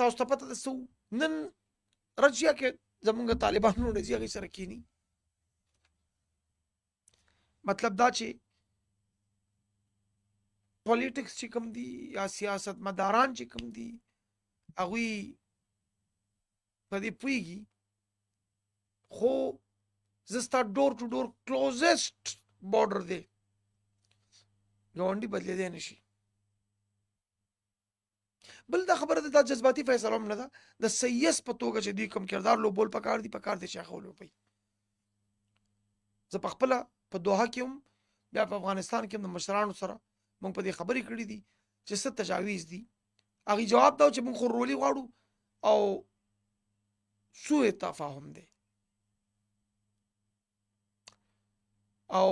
تاسو ته پته ده څه نن رشیا کې زمونږ طالبانو رضی هغې سره کینی مطلب دا چې پولیټکس چې کوم دي یا سیاست مداران چې کوم دي هغوی په دې پوهېږي خو زه ستا ډور ټو ډور کلوزسټ بارډر دی ګاونډي بدلېدی نه شي بل دا خبره ده دا جذباتي فیصله هم نه ده د سیاس په توګه چې دوی کوم کردار لوبول پکار دي چې هغه ولوبوي زه پخپله په دوحه کې هم بیا په افغانستان کې هم د مشرانو سره موږ په دې خبرې کړې دي چې څه تجاویز دي هغې جواب دا و چې موږ خو رولي غواړو او سوء تفاهم دی او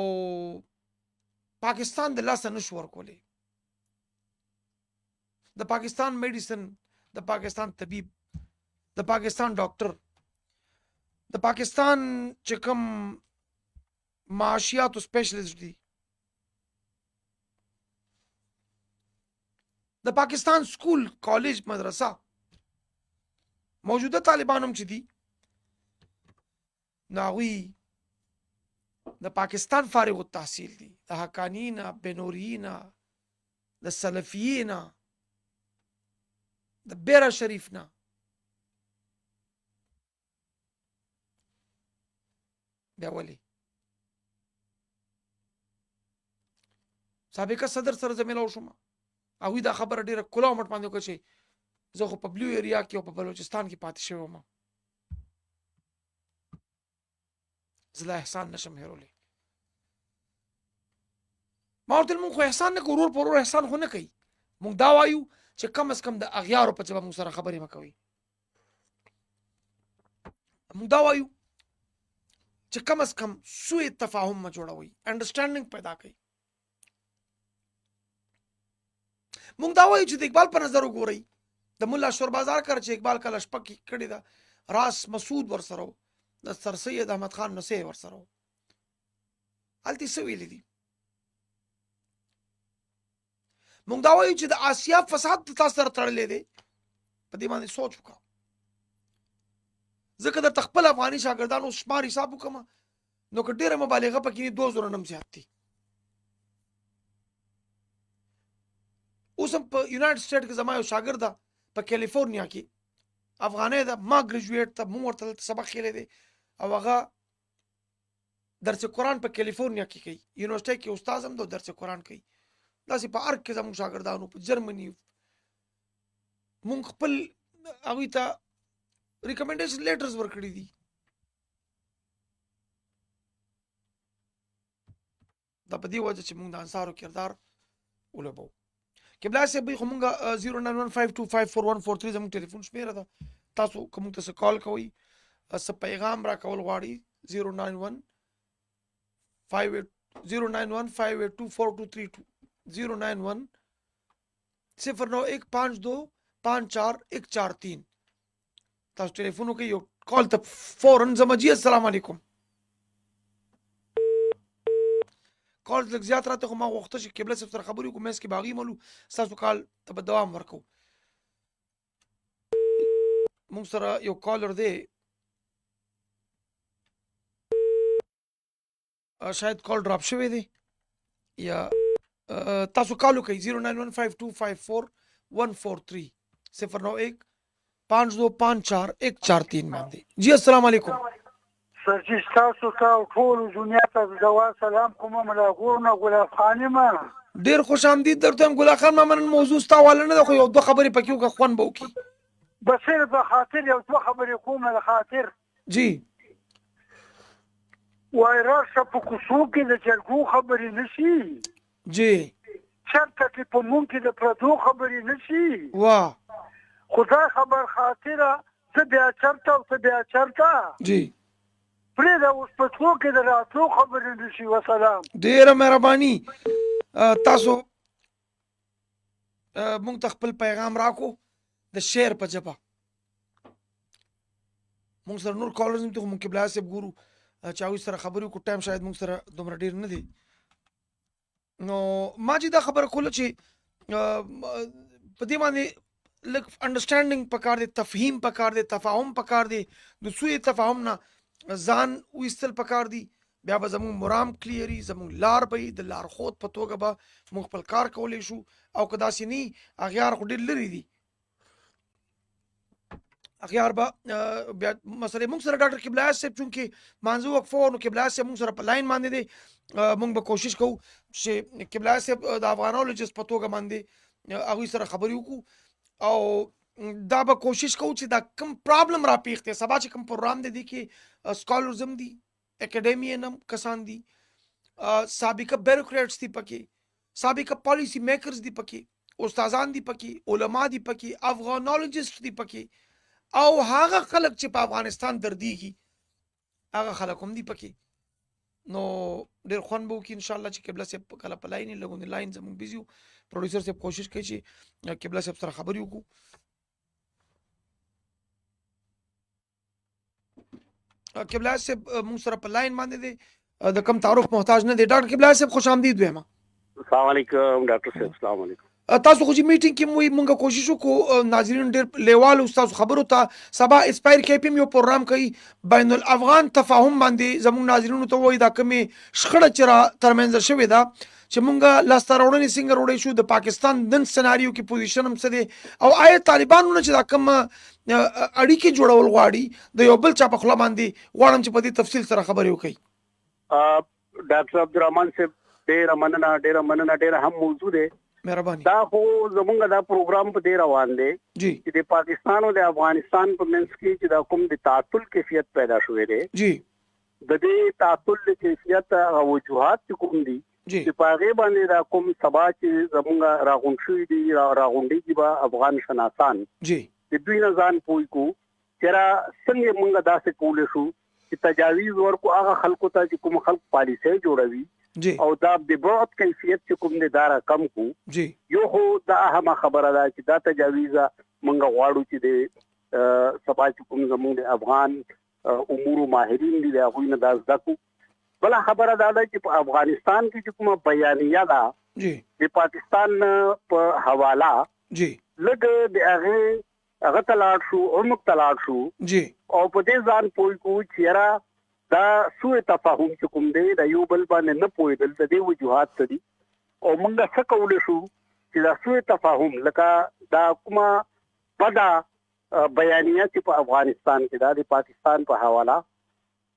پاکستان د لاسه نشو ورکولی د پاکستان میډیسن د پاکستان طبیب د پاکستان ډاکټر د پاکستان چې کوم معاشیاتو سپیشلیسټ دي د پاکستان سکول کالج مدرسه موجوده طالبان هم چې دي نو هغوی د پاکستان فارغ التحصیل دي د حقانیین بنوریین د سلفیین د بیره شریف نه بیا ولې سابقه صدر سره زه میلاو شوم هغوی دا خبره ډېره کلا مټ باندې وکړه چې زه خو په بلو ایریا کې او په بلوچستان کې پاتې شوی وم زه دا احسان نشم هیرولی ما ورته ویل مونږ خو احسان نه کوو ورور په ورور احسان خو نه کوي مونږ دا وایو چې کم از کم د اغیارو په ژبه مونږ سره خبرې مه کوئ مونږ دا وایو چې کم از کم سوء تفاهم مه جوړوئ انډرسټینډینګ پیدا کوئ مونږ دا وایو چې د اقبال په نظر وګورئ د ملا شور بازار کار چې اقبال کله شپه کې کړې ده راس مسعود ورسره و د سر سید احمد خان نصیر ورسره و هلته یې څه ویلي دي مونږ دا وایو چې د آسیا فساد تاسو سره تړلی دی په دې باندې سوچ وکړه ځکه درته خپل افغاني شاګردانو شمار حساب وکړم نو که ډېره مبالغه پکې نه 2000 نم زیات دي اوس هم په یونایټډ سټیټ کې زما یو شاګرد ده په کیلیفورنیا کې افغانی ده ما ګریجویټ ته مونږ ورته دلته سبق ښیلی دی او هغه درس قرآن په کیلیفورنیا کې کوي یونیورسټۍ کې استاد هم ده درس قرآن کوي داسې په ارګ کې زموږ شاګردانو په جرمني مونږ خپل هغوی ته ریکمنډیشن لیټرز ورکړي دي دا په دې وجه چې مونږ د انصارو کردار ولوبو قبله صاحب خو مونږ 09152541143 زموږ ټلیفون شمیره ده تاسو که مونږ ته څه کال کوئ څه پیغام را کول غواړئ 09158242232 091-0254-143 تاسو ټلیفون وکړئ یو کال ته فوراً ځم جی السلام علیکم کال لږ زیات راته خو ما غوښته چې قبله صاحب سره خبرې وکړو منځ کې به هغې ملو ستاسو کال ته به دوام ورکوو مونږ سره یو کالر دی شاید کال ډراپ شوی دی یا تاسو کال وکړئ 09152541143 091-5254-143 باندې جی السلام علیکم سر چې تاسو ته ټول دنیا ته دوا سلام کوم ملا غورنه ګلاب خان ما ډیر خوش آمدید درته هم ګلاب خان مامن موضوع ستا والا نه ده خو یو دوه خبرې پکې وکړه خوند به وکړي بصیر په خاطر یو دوه خبرې کوم له خاطر جی وای راشه په کوڅو کې د جرګو خبرې نشي جی چرته کې په مونږ کې د پردو خبرې نشي واه خدا خبر خاطره ته بیا چرته او ته بیا چرته جی پرې دا اوس په څو کې د راتلو خبرې نشي وسلام ډیره مهرباني تاسو مونږ ته خپل پیغام راکو د شعر په ژبه مونږ سره نور کالرز هم ته مونږ قبله صاحب ګورو چې هغوی سره خبرې وکړو ټایم شاید مونږ سره دومره ډېر نه دی نو ما چې دا خبره کوله چې په دې باندې لږ انډرسټانډینګ پکار دی، تفهیم پکار دی، تفاهم پکار دی، د سوء تفاهم نه ځان ویستل پکار دی. بیا به زموږ مرام کلیري، زموږ لار به د لارښود په توګه به موږ خپل کار کولی شو. او که داسې نه اغیار خو ډېر لرې دي، اغیار به بیا مثلا موږ سره ډاکټر قبله حیات صاحب چونکې مانځه وقفه و، نو قبله حیات صاحب موږ سره په لاین باندې دی. موږ به کوشش کوو چې قبله حیات صاحب د افغانولوجست په توګه باندې هغوی سره خبرې وکړو، او دا به کوشش کوو چې دا کم پرابلم را پیښ دی. سبا چې کم پروګرام دی دې کې سکالرز هم دي، اکیډیمین هم کسان دي، سابقه بیروکریټس دي پکې، سابقه پالیسی میکرز دي پکې، استادان دي پکې، علما دي پکې، افغانولوجست دي پکې، او هغه خلک چې په افغانستان دردیږي هغه خلک هم دي پکې. نو ډېر خوند به وکړي انشاءالله چې قبله صاحب کله په لاین لګون لاین زموږ بیزي و، پروډوسر صاحب کوشش کوي چې قبله صاحب سره خبرې وکړو. قبله صاحب موږ سره په لاین باندې دی، د کم تعارف محتاج نه دی. ډاکټر قبله صاحب خوش آمدید وایم. السلام علیکم ډاکټر صاحب. السلام علیکم. تاسو خو چې میټینګ کې موږ کوشش وکړو ناظرین ډېر لیوال تاسو خبرو ته سبا اسپایر کې پم یو پروګرام کوي بین الافغان تفاهم باندې زموږ ناظرینو ته وایي دا کمې شخړه چې را ترمنځ شوې ده چې موږ لاسته راوړنې څنګه وروړی شو، د پاکستان نن سناریو کې پوزیشن هم څه دی، او آیا طالبانو نه چې دا کم اړیکې جوړول غواړي د یو بل چا په خوله باندې، غواړم چې په دې تفصیل سره خبرې وکړئ. ډاکټر عبدالرحمن صاحب ډېره مننه ډېره هم موضوع دی. مهرباني. دا خو زمونږ دا پروګرام په دې روان دی جی چې د پاکستان او د افغانستان په منځ کې چې دا کوم د تعطل کیفیت پیدا شوې دی، جی د دې تعطل کیفیت او وجوهات کوم دي جی چې په هغې باندې دا کوم سبا چې زمونږ راغونډ شوي دي راغونډېږي به افغان شناسان جی د دوی نه ځان پوه کړو چې را څنګه موږ داسې کولی شو چې تجاویز ورکو هغه خلکو ته چې کوم خلک پالیسۍ جوړوي جی او دا د بعد کیفیت چې کوم دی دا را کم کو. جی یو خو دا اهمه خبره ده چې دا تجاویز موږ غواړو چې د سبا چې کوم زموږ د افغان امور ماهرین دي هغوی نه دا زده کړو. بله خبره دا ده چې په افغانستان کې چې کومه بیانیه ده جی د پاکستان په حواله جی لږ د هغه ته لاړ شو او موږ ته لاړ شو جی او په دې ځان پوه کړو چې یاره دا سوء تفاهم چې کوم دی د یو بل باندې نه پوهېدل د دې وجوهات څه دي، او موږ څه کولی شو چې دا سوء تفاهم لکه دا کومه بده بیانیه چې په افغانستان کې دا د پاکستان په حواله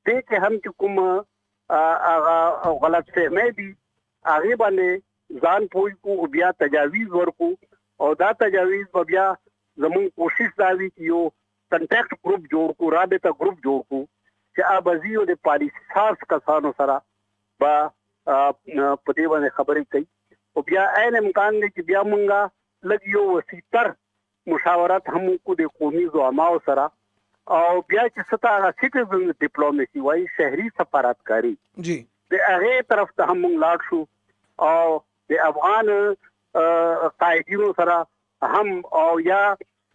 دې کې هم چې کوم هغه غلط فهمۍ دي هغې باندې ځان پوه کړو، بیا تجاویز ورکو، او دا تجاویز به بیا زموږ کوشش دا وي چې یو کنټیکټ ګروپ جوړ کړو، رابطه ګروپ جوړ کړو چې ابازي او د پالیسي ساز کسانو سره به په دې باندې خبرې کوي، او بیا عین امکان دی چې بیا مونږه لږ یو وسیتر مشاورت هم وکړو د قومي زعماو سره، او بیا چې څه ته هغه سټیزن ډیپلوماسي وایي شهري سفارتکاري جی د هغې طرف ته هم مونږ لاړ شو، او د افغان قائدینو سره هم او یا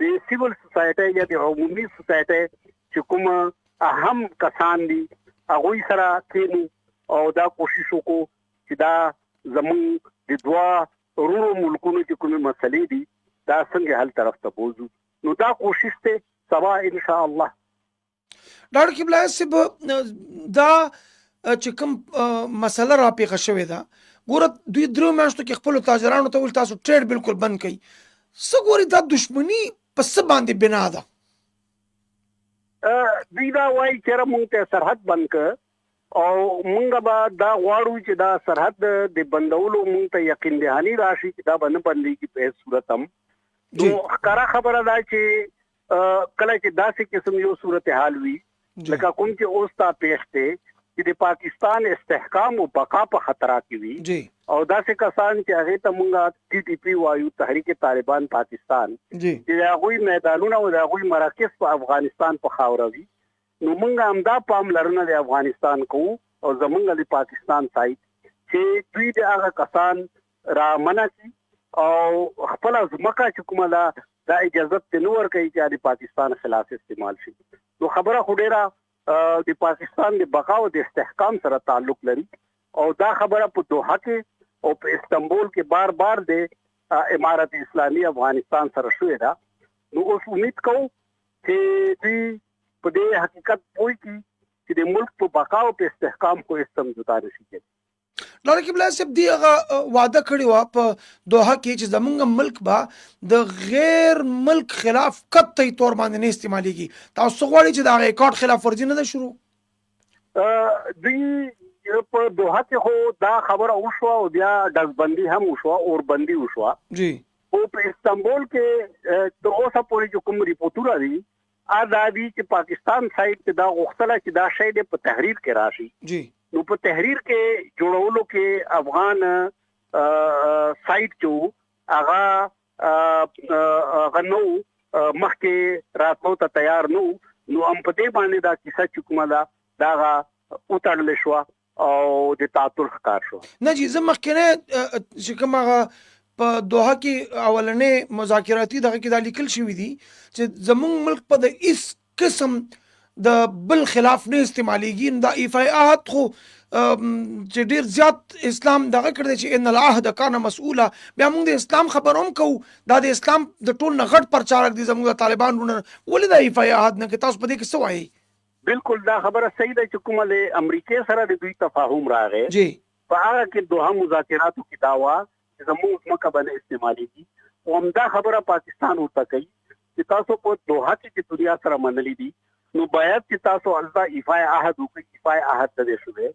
د سیول سوسایټي یا د عمومي سوسایټي چې کوم اهم کسان دي هغوی سره کېنو او دا کوشش وکړو چې دا زموږ د دوه ورونو ملکونو چې کومې مسلې دي دا څنګه حل طرف ته بوځو. نو دا کوشش دی سبا ان شاء الله. ډاکټر قبله صاحب دا چې کوم مسله را پیښه شوې ده، ګوره دوی درو میاشتو کې خپلو تاجرانو ته ویل تاسو ټریډ بالکل بند کړئ، څه ګوري دا دشمني په څه باندې بنا ده؟ دوی دا وایي چې موږ ته سرحد بند کړ او موږ به دا غواړو چې دا سرحد د بندولو موږ ته یقین دهاني راشي چې دا به نه بندېږي په هېڅ صورت هم. نو ښکاره خبره ده چې کله چې داسې قسم یو صورتحال وي لکه کوم چې اوس تا پیښ دی چې د پاکستان استحکام او بقا په خطره کې وي، او داسې کسان چې هغې ته موږ TTP وایو تحریک طالبان پاکستان چې د هغوی میدانونه او د هغوی مراکز په افغانستان په خاوره وي، نو موږ همدا پاملرنه د افغانستان کوو او زموږ د پاکستان سایت چې دوی د هغه کسان را منع کړي او خپله ځمکه چې کومه ده دا اجازت ته نه ورکوي چې د پاکستان خلاف استعمال شي. نو خبره خو ډېره د پاکستان د بقا او د استحکام سره تعلق لري، او دا خبره په دوحه کې او په استنبول کې بار بار د امارت اسلامي افغانستان سره شوې ده، نو اوس امید کوو چې دوی په دې حقیقت پوه کړي چې د ملک په بقا او په استحکام کو استمداد شي. ډاکټر قبله صاحب دی هغه وعده کړی و په دوحه کې چې زمونږ ملک به د غیر ملک خلاف قطعي تور باندې نه استعمالېږي. تاسو غواړئ چې د هغه اکاډ خلاف ورزي نه ده شروع؟ دوی په دوحه کې خو دا خبره وشوه او بیا ډزبندي هم وشوه، اوربندي وشوه جی. او په استنبول کې تر اوسه پورې چې کوم ریپورتونه دي ازادي چې پاکستان سایډ ته دا غوښتله چې دا شی د په تحریر کې راشي جی. نو په تحریر کې جوړولو کې افغان سایډ چې هغه نو مخکې راتلو ته تیار نو هم په دې باندې دا کیسه چې کومه ده دا وتړل شو او د تعطل ښکار شو. نه جی زه مخکنه چې کوم هغه په دوحه کې اولنې مذاکراتي دغه کې دا لیکل شوی دي چې زمونږ ملک په د هیڅ قسم د بل خلاف نه استعمالېږي. دا ایفای عهد خو چې ډیر زیات اسلام دغه کړی چې ان العهد کان مسؤولا. بیا موږ د اسلام خبر هم کوو، دا د اسلام د ټول نه غټ پرچارک دي زموږ د طالبان ورونه. ولې دا ایفای عهد نه کې تاسو په دې کې څه وایي؟ بالکل دا خبره صحیح ده چې کومه د امریکای سره د دوی تفاهم راغی جی. په هغه کې دوه مذاکراتو کې داوا چې زموږ مکه باندې استعمالېږي او همدا خبره پاکستان ورته کوي چې تاسو په دوحه کې دنیا سره منلي دي نو باید چې تاسو الزا ایفای عهد وکړئ. ایفای عهد ته دې شوی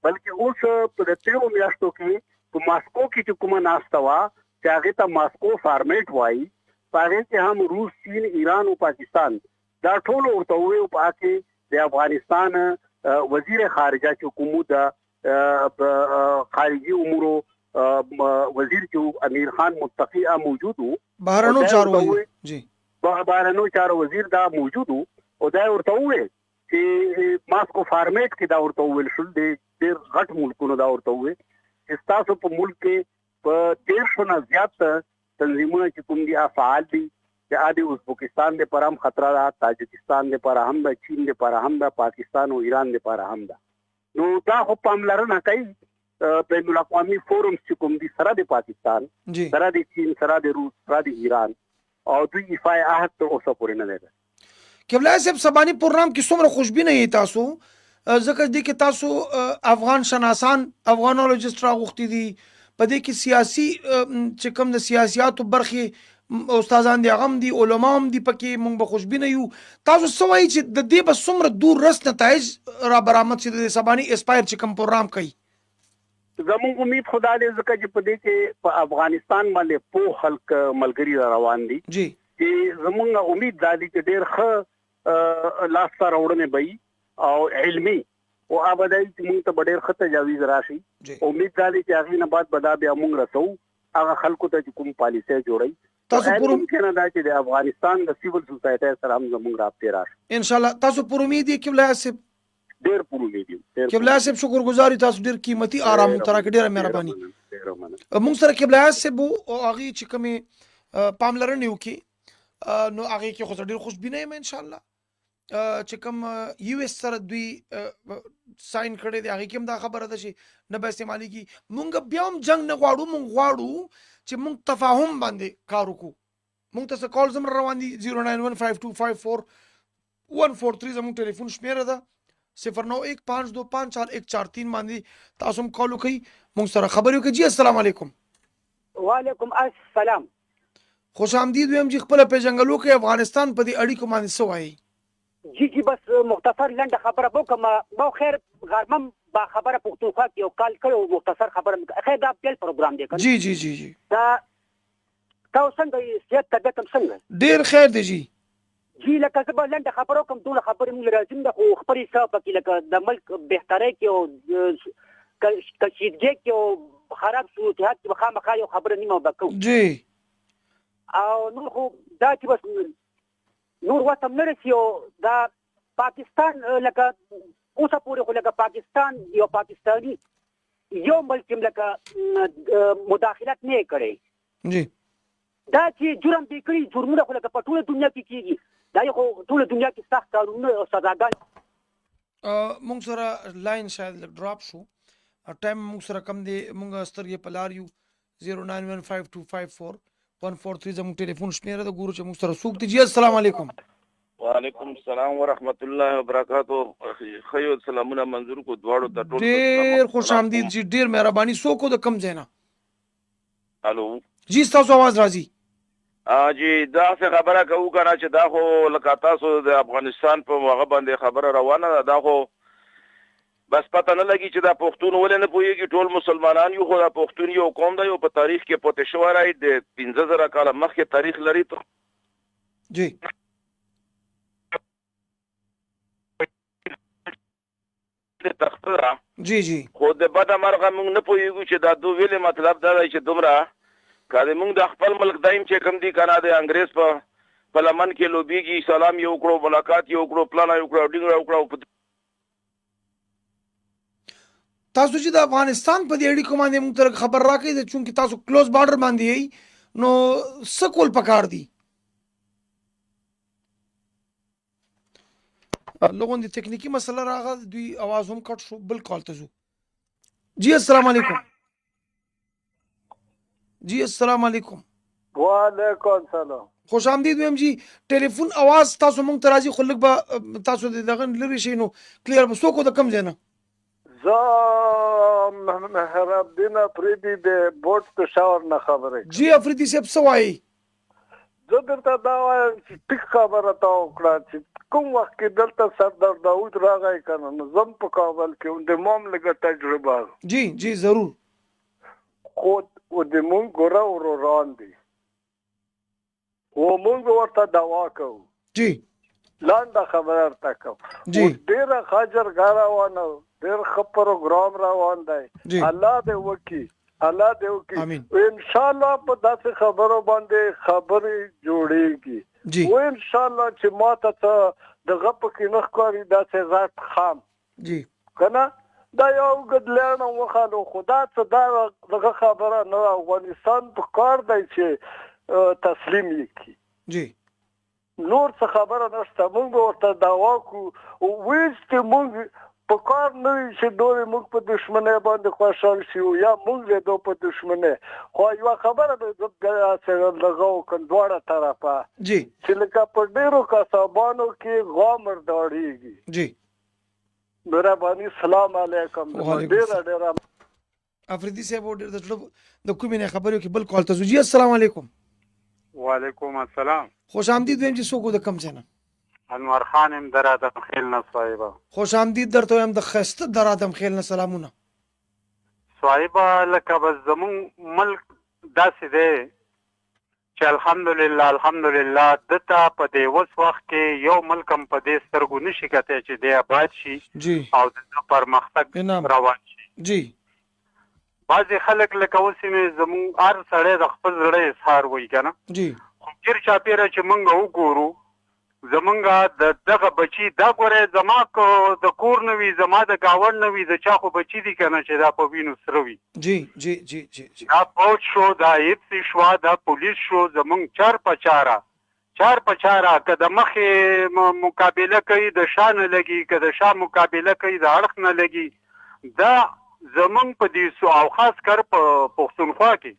بلکې اوس په 13 میاشتو کې په ماسکو کې چې کومه ناسته وه چې هغې ته ماسکو فارمیټ وایي، په هغې کې هم روس، چین، ایران او پاکستان دا ټول ورته وویل او په هغه کې د افغانستان وزیر خارجه چې حکومت خارجي امورو وزیر چې امیر خان متقی موجود وو، بهرنیو چارو جی بهرنیو چارو وزیر دا موجود وو او دا ورته وویل چې ماسکو فارمیټ کې دا ورته وویل شول د ډېر غټ ملکونو دا ورته وویل چې ستاسو په ملک کې په 1300 نه زیات تنظیمونه چې کوم دي فعال دي چې د ازبکستان لپاره هم خطر ده، تاجکستان لپاره هم ده، چین لپاره هم ده، پاکستان او ایران لپاره هم ده. نو دا خو پاملرنه کوي بین الاقوامي فورمز چې کوم دي سره د پاکستان سره د چین سره د روس سره د ایران او دوی ایفای عهد تر اوسه پورې نه لري. قبله صاحب سباني پروګرام کې څومره خوشبینه یې تاسو ځکه دې کې تاسو افغان شناسان افغانولوجست راغوښتي دي، په دې کې سیاسي چې کوم د سیاسياتو برخې استادان دي هغه هم دي، علما هم دي، پکې موږ به خوشبینه یو. تاسو څه وایي چې د دې به څومره دور رس نتایج را برآمد شي د سباني اسپایر چې کوم پروګرام کوي؟ زموږ امید خدا دې ځکه چې په دې کې په افغانستان باندې په خلک ملګری روان دي جی چې زموږ امید دا دي چې ډېر ښه لاس سره وړنې به او علمي او ابدای چې موږ ته ډېر ښه تجاویز راشي. امید دا دي چې هغې نه بعد به دا بیا موږ رسو هغه خلکو ته چې کوم پالیسۍ جوړوي. تاسو ممکنه دا چې د افغانستان د سیول سوسایټۍ سره هم زموږ رابطې راشي انشاءالله. تاسو پر امید یې قبله صاحب؟ ډېر پر امید یو قبله صاحب. شکرګزار تاسو ډېر قیمتي آرام تر کې ډېره مهرباني. موږ سره قبله صاحب او هغې چې کومې پاملرنې وکړي نو هغې کې خو زه ډېر خوشبینه یم انشاءالله چې کوم یو اس سره دوی ساين کړی دی هغې کې هم دا خبره ده چې نه به استعمالېږي. مونږ بیا هم جنګ نه غواړو، مونږ غواړو چې مونږ تفاهم باندې کار وکړو. مونږ ته څه کالز هم روان دي 09152541143 زمونږ ټلیفون شمیره ده 09152544143 باندې تاسو هم کال وکړئ مونږ سره خبرې وکړئ. جی السلام علیکم. وعلیکم السلام. خوش آمدید ویم جی خپله پیژنګلو کې افغانستان په دې اړیکو باندې څه وایي؟ جی بس مختصر لنډه خبره وکړم. ما خیر غرمه با خبره پښتونخوا کې یو کال کړی مختصر خبره خیر دا پیل پروګرام دی جی جی جی جی دا تاسو څنګه صحت طبیعت هم څنګه؟ ډېر خیر دی جی. جی لکه زه به لنډه خبره وکړم ټوله خبرې موږ لازم ده خو خبرې څه پکې لکه د ملک بهترۍ کې او کشیدګۍ کې او خراب صورتحال کې به خامخا یو خبره نیمه به کوو جی او نور خو دا چې بس نور وته هم نه رسي او دا پاکستان لکه اوسه پورې خو لکه پاکستان یو پاکستاني یو ملک هم لکه مداخلت نه یې کړی جی دا چې جرم دې کړي جرمونه خو لکه په ټوله دنیا کې کېږي دا یې خو ټوله دنیا کې سخت قانونونه او سزاګانې. مونږ سره لاین شاید لږ ډراپ شو ټایم مونږ سره کم دی مونږ سترګې په لار یو 0915254 143 زموږ ټلیفون شمیره د ګورو چې موږ سره څوک دي. جی السلام علیکم. وعلیکم السلام ورحمت الله وبرکاتہ. خیو سلامونه منظور کو دواړو ته ټول ډیر خوش آمدید جی, ډیر مهرباني. څوک د کم ځای نه؟ الو جی تاسو आवाज راځي. جی دا څه خبره کوو کنه چې دا خو لکه تاسو د افغانستان په هغه باندې خبره روانه ده, دا خو بس پته نه لګي چې دا پښتون ولې نه پوهېږي. ټول مسلمانان یو, خو دا پښتون یو قوم دی, یو په تاریخ کې پوتې شوی دی, د 15,000 کاله مخکې تاریخ لري. جی تخته جی جی خو د بده مرغه موږ نه پوهېږو چې دا دوه ویلې مطلب دا دی چې دومره که موږ د خپل ملک دایم چې کوم دي که نه د انګریز په لمن کې لوبېږي, سلام یې وکړو, ملاقات یې وکړو, پلانه یې وکړو, ډینګ وکړو. تاسو چې د افغانستان په دې اړیکو باندې موږ ته خبر راکړئ, چونکې تاسو کلوز بارډر باندې یئ, نو څه کول پکار دي؟ لوګون د تکنیکی مسله راغله, دوی आवाज هم کټ شو. بل کال ته ځو. جی السلام علیکم. جی السلام علیکم. وعلیکم السلام. خوش آمدید ویم جی. ټلیفون आवाज تاسو مونږ ته راځي, خو لږ به تاسو د دغه لري شي نو کلیر به څوک د کم ځای نه؟ زه مهراب الدین افریدي د بوټ پېښور نه خبرې. جی افریدي صاحب څه وایي؟ زه درته دا وایم چې ټیک خبره تا وکړه چې کوم وخت کې دلته سردار داود راغی که نه, نو زه په کابل کې د ما هم لږه تجربه. جی جی ضرور. خو د مونږ ګوره وروران دي, و مونږ ورته دوا کوو. جی لنډه خبره درته کوم. جی ډېره ښه جرګه روانه, ډېر ښه پروګرام روان دی. جی الله دې وکړي, الله دې وکړي. آمین. انشاءالله په داسې خبرو باندې خبرې جوړېږي. جی و انشاءالله چې ما ته څه دغه پکې نه ښکاري داسې غټ خام جی که نه, دا یو اوږد لیڼه وخالو, خو دا څه دا دغه خبره نه. افغانستان په کار دی چې تسلیم یې کړي. جی نور څه خبره نشته. موږ به ورته دعوا کوو, ویس چې موږ په کار نه وي چې ډورې موږ په دشمنۍ باندې خوشحال شو یا موږ له دو په دشمنۍ. خو یوه خبره به داسې لغو کړم دواړه طرفه جی چې لکه په ډېرو قصابانو کې غامر داړېږي. جی مهرباني. سلام علیکم. ډېره ډېره افریدي صاحب ډېر د د کومې نه خبرې کې بل کال ته ځو. جی السلام علیکم. وعلیکم السلام. خوش آمدید ویم چې څوک د کم ځای نه؟ انور خان ام در ادم خیل نه صاحبه. خوش آمدید درته وایم د ښایسته در ادم خیل نه سلامونه. صاحبه لکه بس زمون ملک داسې دی چې الحمدلله الحمدلله دته په دې اوس وخت کې یو ملک هم په دې سترګو نشي کتلی چې دی آباد شي جی او د پرمختګ روان شي. جی بعضې خلک لکه اوس زمون هر سړی د خپل زړه اظهار وایي که نه, جی خو ګیر چاپېره چې موږ وګورو زمونږ د دغه بچي دا ګوره زما د کور نه وي, زما د ګاونډ نه وي, د چا خو بچي دي که نه چې دا په وینو سره وي. جی جی جی جی جی دا پوج شو, دا ایپسي شوه, دا پولیس شو, زمونږ چار په چاره که د مخې مقابله کوي د شا نه لګي, که د شا مقابله کوي د اړخ نه لګي. دا زمونږ په دې او خاص کر په پښتونخوا کې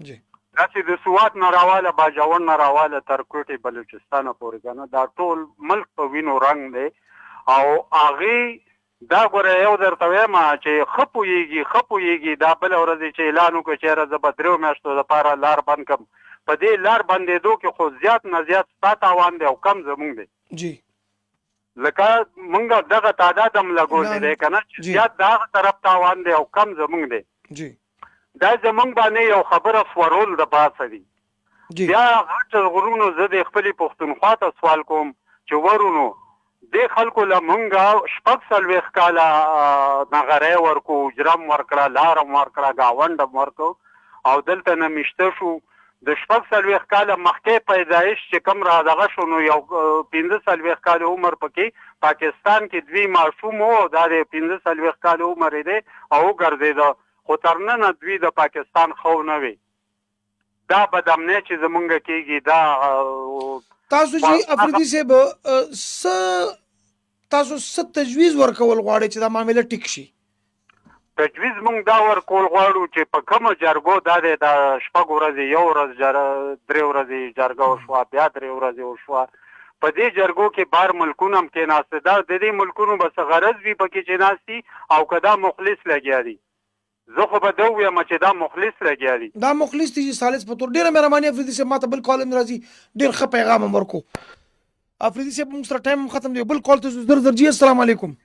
جی داسې د سوات نه راواله, باجوړ نه راواله تر کوټې بلوچستانه پورې که نه, دا ټول ملک په وینو رنګ دی. او هغې دا ګوره یو درته وایم چې ښه پوهېږي دا بله ورځ چې اعلان وکړو چېرې زه به 3 میاشتو دپاره لار بند کړم. په دې لار بندېدو کې خو زیات نه زیات ستا تاوان دی او کم زمونږ دی. جی ځکه مونږ دغه تعداد هم لګولی دی که نه چې زیات د هغه طرف تاوان دی او کم زمونږ دی. جی دا زمونږ باندې یو خبره سورول د پاسه دي. بیا غټ غرونو زه د خپلې پښتونخوا ته سوال کوم چې ورونو دې خلکو له مونږ 40 کاله نغری ورکو, اجرم ورکړه, لار هم ورکړه, ګاونډ هم ورکړو, او دلته نه میشته شو. د 40 کاله مخکې پیدایش چې کوم را دغه شو, نو یو 15 کاله عمر پکې پاکستان کې 2 ماشوم و, دا د 15 کاله عمر دی او وګرځېده, خو تر ننه دوی د پاکستان خو نه وي. دا بدامنۍ چې زمونږ کېږي دا. تاسو چې افریدي صاحب تاسو څه تجویز ورکول غواړئ چې دا معامله ټیک شي؟ تجویز مونږ دا ورکول غواړو چې په کومه جرګو دا دی د شپږ ورځې یو ورځ درې ورځې جرګه وشوه بیا درې ورځې وشوه په دې جرګو کې بار ملکونه هم کېناسته دا د دې ملکونو به څه غرض وي پکې چې ناستي او که دا مخلص لګیا دي زه خو به دا ووایم چې دا مخلص لګیا دي دا مخلص دي چې سالس په تور ډېره مهرباني افریدي صاحب ماته بل کال هم راځي ډېر ښه پیغام هم ورکو افریدي صاحب موږ سره ټایم ختم دی بل کال ته زر زر جی السلام علیکم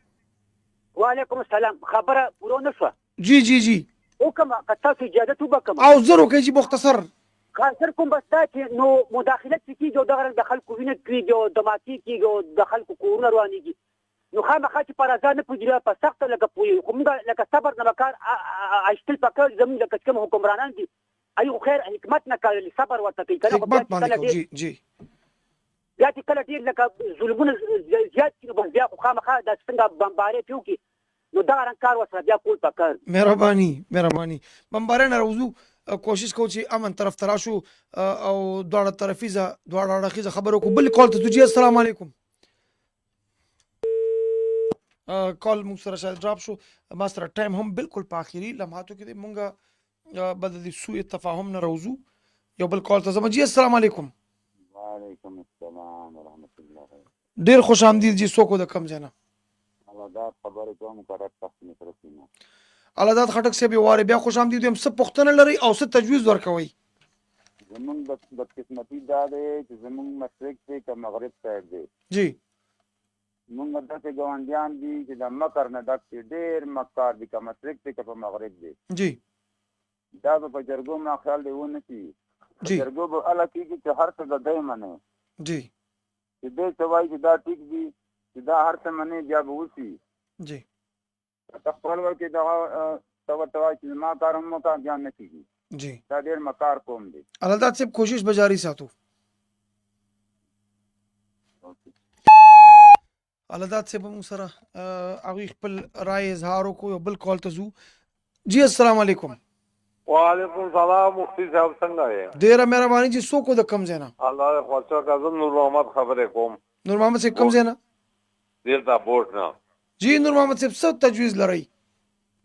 وعلیکم السلام خبره پوره نه شوه جی جی جی وکړه که تاسو اجازه وبکم او زر وکړئ جی مختصر خاصر کوم بس دا چې نو مداخلت چې کېږي او دغه رنګ د خلکو وینه کېږي او دماکي کېږي او د خلکو کورونه روانېږي نو خامخا چې په رضا نه پوهېږي په سخته لکه پوهېږي خو موږ لکه صبر نه به کار اخیستل پکار زموږ لکه چې کوم حکمرانان دي هغوی خو خیر حکمت نه کوي صبر ورته کوي حکمت باندې کوي جی بیا چې کله ډېر لکه ظلمونه زیات کړي نو بس بیا خو خامخا دا څنګه بمبارې پې وکړي نو دغه رنګ کار ورسره بیا کول پکار مهرباني بمبارۍ نه راوځو کوشش کوو چې امن طرف ته راشو او دواړه طرفیزه دواړه اړخیزه خبرې وکړو بل کال ته ځو جی السلام علیکم کال موږ سره شاید ډراپ شو ما سره ټایم هم بالکل په آخري لمحاتو کې دی مونږ به د سوء تفاهم نه راوځو یو بل کال ته ځم جی السلام علیکم وعلیکم السلام ورحمۃ اللہ ډېر خوش آمدید جی څوک د کم ځای نه الادات خبرې کوم کډک تخت نصرتینه الادات خټک صاحب واره بیا خوش آمدید یم څه پوښتنه لري او څه تجویز ورکوئ زمونږ بدقسمتي دا دی چې زمونږ مشرق دی که مغرب سایډ دی جی مونږ داسې ګاونډیان دي چې د مکر نه ډک دي ډېر مکار دي که مشرق دی که په مغرب دی جی دا به په جرګو ما خیال دی ونه شي جی جرګو به هله کېږي چې هر څه د دی منې جی چې دی څه وایي چې دا ټیک دي چې دا هر څه منې بیا به وشي جی که خپل ور کې دغه ته ورته وایي چې زما کار هم وکړه بیا نه کېږي جی دا ډېر مکار قوم دی الادات صاحب کوشش به جاري ساتو الادات صاحب موږ سره هغوی خپل رای اظهار وکړو یو بل کال ته ځو جی السلام علیکم وعلیکم السلام مفتی صاحب څنګه یې ډېره مهرباني چې څوک د کم ځای نه الله دې خواجه کاظم نور محمد خبرې کوم نور محمد صاحب کم ځای نه دلته بوټ نه جی نور محمد صاحب څه تجویز لرئ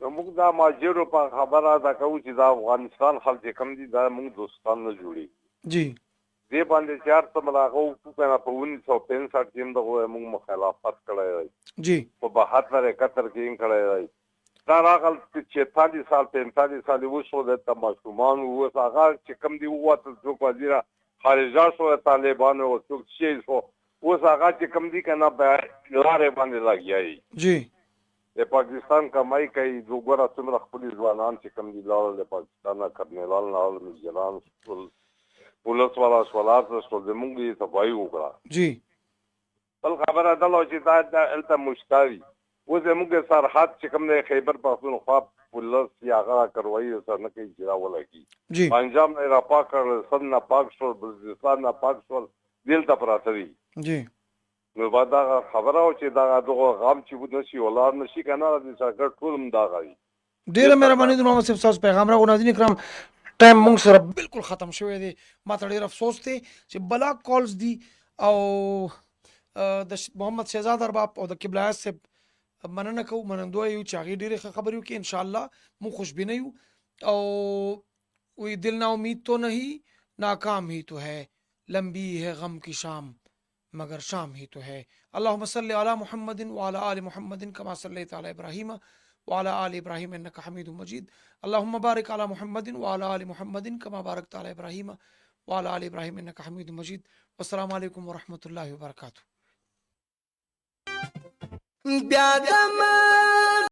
موږ دا ماجرو په خبره دا کوو چې دا افغانستان خلک چې کم دي دا موږ دوستان نه جوړي جی دې باندې چار څه ملاغو کنه په 1965 کې دغه موږ مخالفت کړی دی جی په 72 71 کې کړی دی دا راغل چې 40 سال 45 سال وشو د تماشومان وو هغه چې کم دی وته څوک وزیر خارجه شو طالبان او څوک شي شو اوس هغه چې کم دی کنه په لارې باندې لګیایي جی د پاکستان کمای کوي وګوره څومره خپل ځوانان چې کم دي لاړل د پاکستان کرنلان لاړل مجران پولیس والا سوالات سره د مونږ یې تباہي وکړه جی بل خبره ده چې دا الته مشتاوي اوس زموږ سرحد چې کوم دی خیبر پختونخوا پولیس یا هغه کاروایي سره نه کوي چې راولګي جی پنجاب نه راپاک کړل سند نه پاک شول بلوچستان نه پاک شول دلته پراته دي جی نو بعد دا خبره او چې دا دغه غام چې ود نشي ولار نشي کنه د سرکټ ټول هم دا غوي ډیره مهرباني د محمد صاحب تاسو پیغام راغو ناظرین کرام ټایم موږ سره بالکل ختم شوی دی ما ته ډیر افسوس دی چې بلاک کالز دي او د محمد شهزاد ارباب او د قبله صاحب مننه کوو منندوی یو چې هغې ډېرې ښه خبرې وکړي انشاءالله موږ خوشبینه یو او وی دل نا امید تو نہیں ناکام ہی تو ہے لمبی ہے غم کی شام مگر شام ہی تو ہے اللہم صلی علی محمد وعلی آل محمد کما صلیت علی ابراہیم وعلی آل ابراہیم انک حمید مجید اللہم بارک علی محمد وعلی آل محمد کما بارکت علی ابراہیم وعلی آل ابراہیم انک حمید مجید والسلام علیکم ورحمۃ اللہ وبرکاتہ.